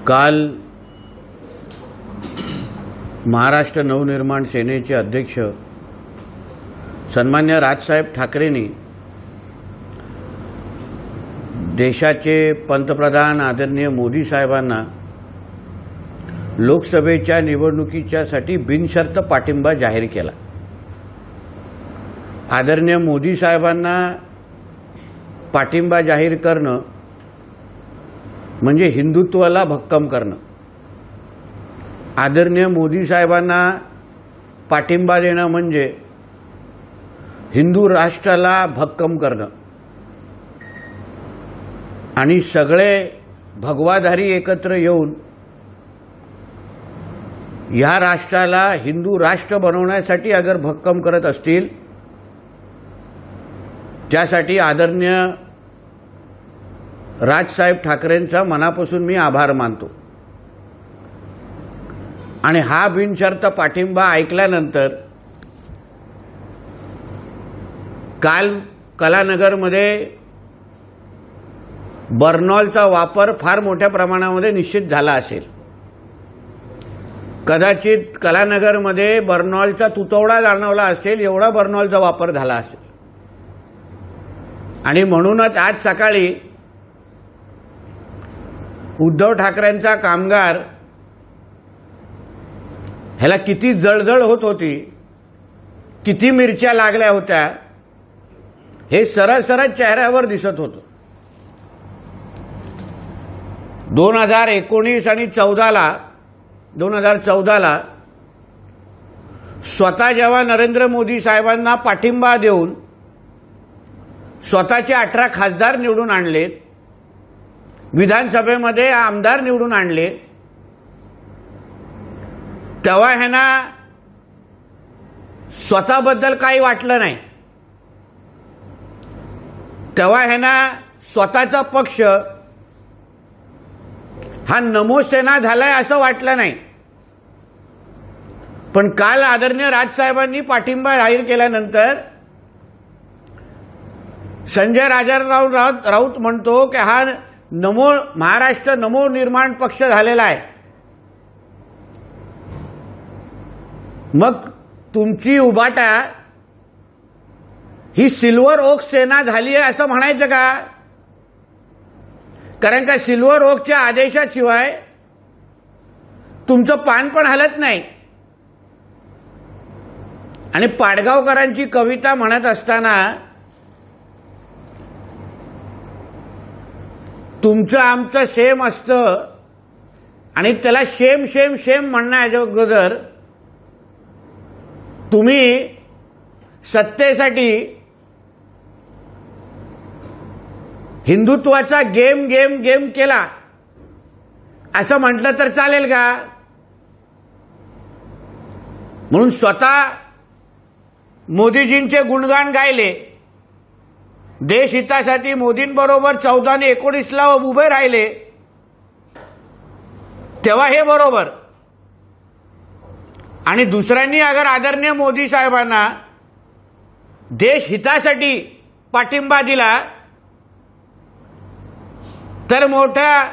काल महाराष्ट्र नवनिर्माण सेनेचे अध्यक्ष सन्मान्य राजसाहेब ठाकरेंनी देशाचे पंतप्रधान आदरणीय मोदी साहेबांना लोकसभेच्या निवडणुकीच्यासाठी बिनशर्त पाठिंबा जाहीर केला। आदरणीय मोदी साहेबांना पाठिंबा जाहीर करणं म्हणजे हिंदुत्वाला भक्कम करणं। आदरणीय मोदी साहेबांना पाठिंबा देणं म्हणजे हिंदू राष्ट्राला भक्कम करणं आणि सगळे भगवाधारी एकत्र येऊन या राष्ट्राला हिंदू राष्ट्र बनवण्यासाठी अगर भक्कम करत असतील त्यासाठी आदरणीय राजसाहेब ठाकरेंचा मनापासून मी आभार मानतो। आणि हा बिनशर्त पाठिंबा ऐकल्यानंतर काल कलानगरमध्ये बर्नॉलचा वापर फार मोठ्या प्रमाणामध्ये निश्चित झाला असेल। कदाचित कलानगरमध्ये बर्नॉलचा तुतवडा जाणवला असेल, एवढा बर्नॉलचा वापर झाला असेल। आणि म्हणूनच आज सकाळी उद्धव ठाकरेंचा कामगार ह्याला किती जळजळ होत होती, किती मिरच्या लागल्या होत्या हे सरळ सरळ चेहऱ्यावर दिसत होतं। 2019 आणि 2014ला स्वतः जेव्हा नरेंद्र मोदी साहेबांना पाठिंबा देऊन स्वतःचे 18 खासदार निवडून आणले, विधानसभेमध्ये आमदार निवडून आणले, तेव्हा ह्यांना स्वतःबद्दल काही वाटलं नाही। तेव्हा ह्यांना स्वतःचा पक्ष हा नमोसेना झालाय असं वाटलं नाही। पण काल आदरणीय राजसाहेबांनी पाठिंबा जाहीर केल्यानंतर संजय राजाराम राऊत म्हणतो की हा महाराष्ट्र नवनिर्माण पक्ष झालेला आहे। मग तुमची उभाटा ही सिल्वर ओक सेना झाली आहे असं म्हणायचं का? कारण का सिल्वर ओकच्या आदेशाशिवाय तुमचं पान पण हलत नाही। आणि पाडगावकरांची कविता म्हणत असताना तुमचं आमचं सेम असतं आणि त्याला शेम शेम शेम म्हणण्याअगोदर तुम्ही सत्तेसाठी हिंदुत्वाचा गेम गेम गेम केला असं म्हटलं तर चालेल का? म्हणून स्वतः मोदीजींचे गुणगान गायले, देश हितासाठी मोदींबरोबर 14 आणि 19ला उभे राहिले, तेव्हा हे बरोबर। आणि दुसऱ्यांनी अगर आदरणीय मोदी साहेबांना देश हितासाठी पाठिंबा दिला तर मोठा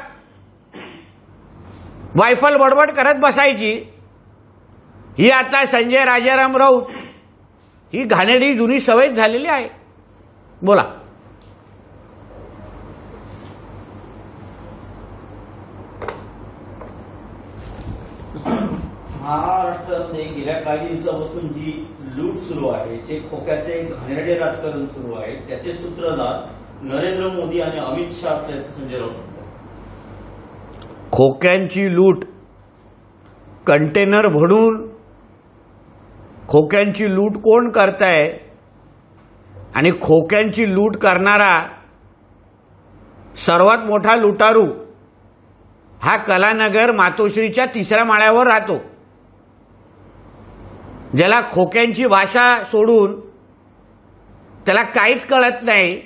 वायफल बडबड करत बसायची। ही आता संजय राजाराम राऊत ही घाणेरडी जुनी सवय झालेली आहे। बोला। महाराष्ट्रामध्ये गेल्या काही दिवसापासून जी लूट सुरू आहे, जे खोक्याचे घाणेरडे राजकारण सुरू आहे, त्याचे सूत्रधार नरेंद्र मोदी आणि अमित शहा असल्याचं संजय राऊत म्हणतात। खोक्यांची लूट कंटेनर भरून खोक्यांची लूट कोण करताय आणि खोक्यांची लूट करणारा सर्वात मोठा लुटारू हा कलानगर मातोश्रीच्या 3ऱ्या माळ्यावर राहतो, ज्याला खोक्यांची भाषा सोडून त्याला काहीच कळत नाही।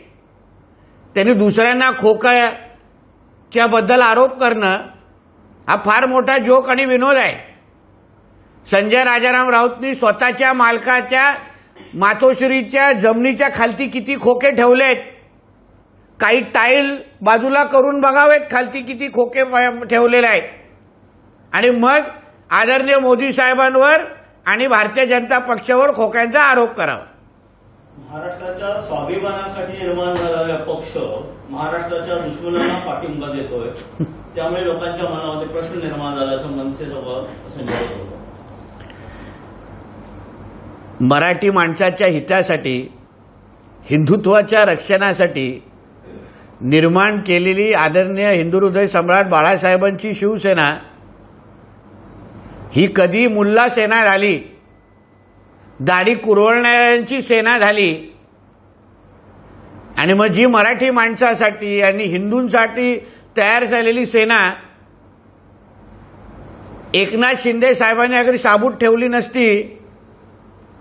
त्यांनी दुसऱ्यांना खोक्याच्या बद्दल आरोप करणं हा फार मोठा जोक आणि विनोद आहे। संजय राजाराम राऊतनी स्वतःच्या मालकाच्या मातोश्रीच्या जमिनीच्या खालती किती खोके ठेवलेत, काही टाईल बाजूला करून बघावेत खालती किती खोके ठेवलेले आहेत आणि मग आदरणीय मोदी साहेबांवर आणि भारतीय जनता पक्षावर खोक्यांचा आरोप करावा. महाराष्ट्राच्या स्वाभिमानासाठी निर्माण झालेला पक्ष महाराष्ट्राच्या दुश्मनांना पाठिंबा देतोय, त्यामुळे लोकांच्या मनामध्ये प्रश्न निर्माण झाला असं मनसेचं संजय राऊत होतं. मराठी माणसाच्या हितासाठी, हिंदुत्वाच्या रक्षणासाठी निर्माण केलेली आदरणीय हिंदू हृदय सम्राट बाळासाहेबांची शिवसेना ही कधी मुल्ला सेना झाली, दाढी कुरवळणाऱ्यांची सेना झाली आणि मग जी मराठी माणसासाठी आणि हिंदूंसाठी तयार झालेली सेना एकनाथ शिंदे साहेबांनी अगर साबूत ठेवली नसती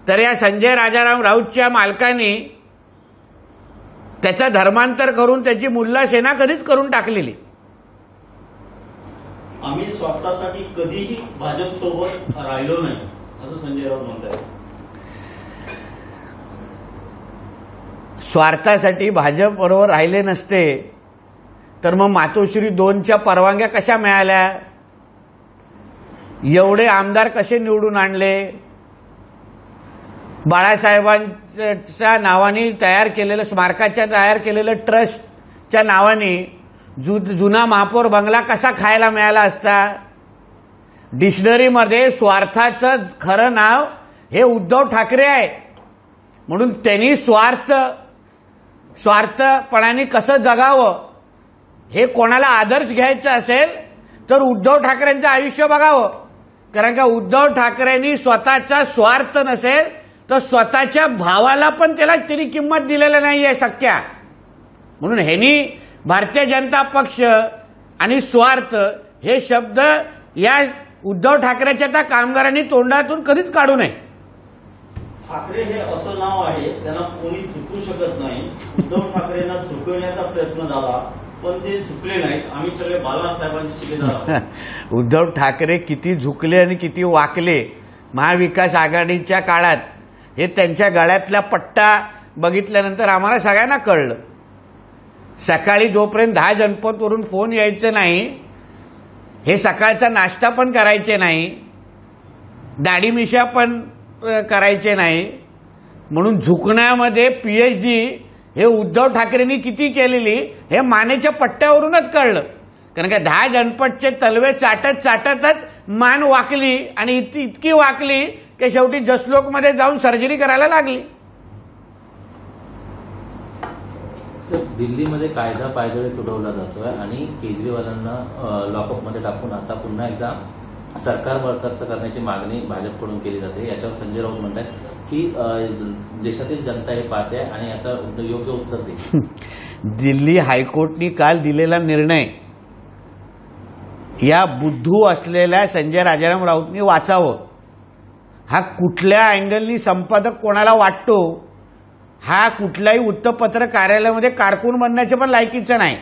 तर या संजय राजाराम राऊतच्या मालकांनी त्याचा धर्मांतर करून त्याची मुल्ला सेना कधीच करून टाकलेली. आम्ही स्वतःसाठी कधीही भाजप सोबत राहिलो नाही असं संजय राऊत म्हणतात. स्वार्थासाठी भाजप बरोबर राहिले नसते तर मग मातोश्री 2च्या परवानग्या कशा मिळाल्या, एवढे आमदार कसे निवडून आणले, बाळासाहेबांच्या नावाने तयार केलेलं स्मारकाच्या तयार केलेलं ट्रस्टच्या नावाने जुना महापौर बंगला कसा खायला मिळाला असता. डिक्शनरीमध्ये स्वार्थाचं खरं नाव हे उद्धव ठाकरे आहे, म्हणून त्यांनी स्वार्थपणाने कसं जगावं हे कोणाला आदर्श घ्यायचं असेल तर उद्धव ठाकरेंचं आयुष्य बघावं. कारण का उद्धव ठाकरेंनी स्वतःचा स्वार्थ नसेल तर स्वतःच्या भावाला पण त्यांनी किंमत दिलेली नाहीये सख्या. म्हणून ह्यांनी भारतीय जनता पक्ष आणि स्वार्थ हे शब्द या उद्धव ठाकरेच्या त्या कामगारांनी तोंडातून कधीच काढू नये. ठाकरे हे असं नाव आहे, त्यांना कोणी झुकू शकत नाही. उद्धव ठाकरेंना झुकवण्याचा प्रयत्न झाला पण ते झुकले नाहीत. आम्ही सगळे बाळासाहेबांचे शिलेदार आहोत. उद्धव ठाकरे किती झुकले आणि किती वाकले महाविकास आघाडीच्या काळात हे त्यांच्या गळ्यातला पट्टा बघितल्यानंतर आम्हाला सगळ्यांना कळलं. सकाळी जोपर्यंत 10 जनपदवरून फोन यायचे नाही, हे सकाळचा नाश्ता पण करायचे नाही, दाढी मिशा पण करायचे नाही, म्हणून झुकण्यामध्ये पीएचडी हे उद्धव ठाकरेंनी किती केलेली हे मानेच्या पट्ट्यावरूनच कळलं. कारण का 10 जनपदचे तलवे चाटत चाटतच मान वाकली आणि इतकी वाकली की शेवटी जसलोकमध्ये जाऊन सर्जरी करायला लागली. दिल्लीमध्ये कायदा पायदळी तुडवला जातोय आणि केजरीवालांना लॉकअपमध्ये टाकून आता पुन्हा एकदा सरकार बरखास्त करण्याची मागणी भाजपकडून केली जाते. याच्यावर संजय राऊत म्हणतात की देशातील जनता हे पाहते आणि याचा योग्य उत्तर देईल. दिल्ली हायकोर्टनी काल दिलेला निर्णय या बुद्धू असलेल्या संजय राजाराम राऊतनी वाचावं. हा कुठल्या अँगलनी संपादक कोणाला वाटतो, हा कुठल्याही वृत्तपत्र कार्यालयामध्ये कारकून बनण्याचे पण लायकीचं नाही.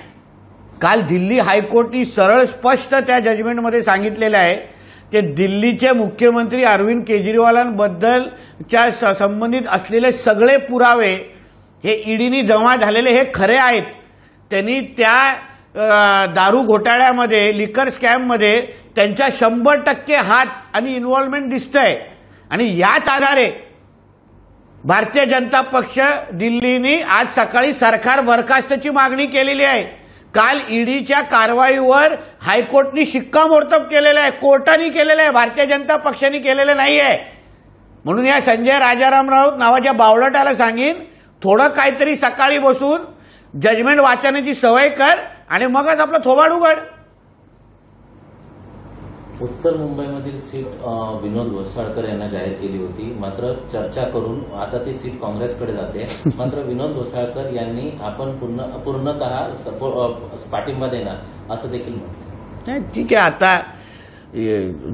काल दिल्ली हायकोर्टनी सरळ स्पष्ट त्या जजमेंटमध्ये सांगितलेलं आहे की दिल्लीचे मुख्यमंत्री अरविंद केजरीवालांबद्दलच्या संबंधित असलेले सगळे पुरावे हे ईडीनी जमा झालेले हे खरे आहेत. त्यांनी त्या दारू घोटाळ्यामध्ये, लिकर स्कॅममध्ये त्यांच्या 100% हात आणि इन्व्हॉल्वमेंट दिसतंय आणि याच आधारे भारतीय जनता पक्ष दिल्लीने आज सकाळी सरकार बरखास्तची मागणी केलेली आहे. काल ईडीच्या कारवाईवर हायकोर्टनी शिक्कामोर्तब केलेलं आहे, कोर्टाने केलेलं आहे, भारतीय जनता पक्षाने केलेलं नाहीये. म्हणून या संजय राजाराम राऊत नावाच्या बावळटाला सांगीन, थोडं काहीतरी सकाळी बसून जजमेंट वाचण्याची सवय कर आणि मगच आपलं थोबाड उघड. उत्तर मुंबईमधील सीट विनोद घोसाळकर यांना जाहीर केली होती, मात्र चर्चा करून आता ती सीट काँग्रेसकडे जाते. मात्र विनोद घोसाळकर यांनी आपण पूर्णतः पाठिंबा देणार असं देखील म्हटलं. ठीक आहे, आता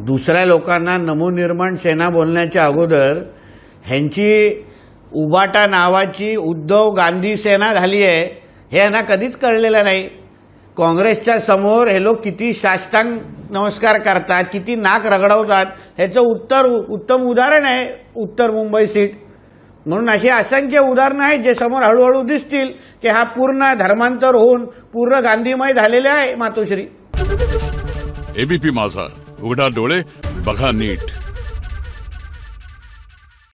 दुसऱ्या लोकांना नवनिर्माण सेना बोलण्याच्या अगोदर ह्यांची उबाटा नावाची उद्धव गांधी सेना झाली आहे हे यांना कधीच कळलेलं नाही. काँग्रेसच्या समोर हे लोक किती साष्टांग नमस्कार करतात, किती नाक रगडवतात ह्याचं उत्तम उदाहरण आहे उत्तर मुंबई सीट. म्हणून अशी असंख्य उदाहरणं आहेत जे समोर हळूहळू दिसतील की हा पूर्ण धर्मांतर होऊन पूर्ण गांधीमय झालेले आहे मातोश्री. एबीपी माझा, उघडा डोळे बघा नीट.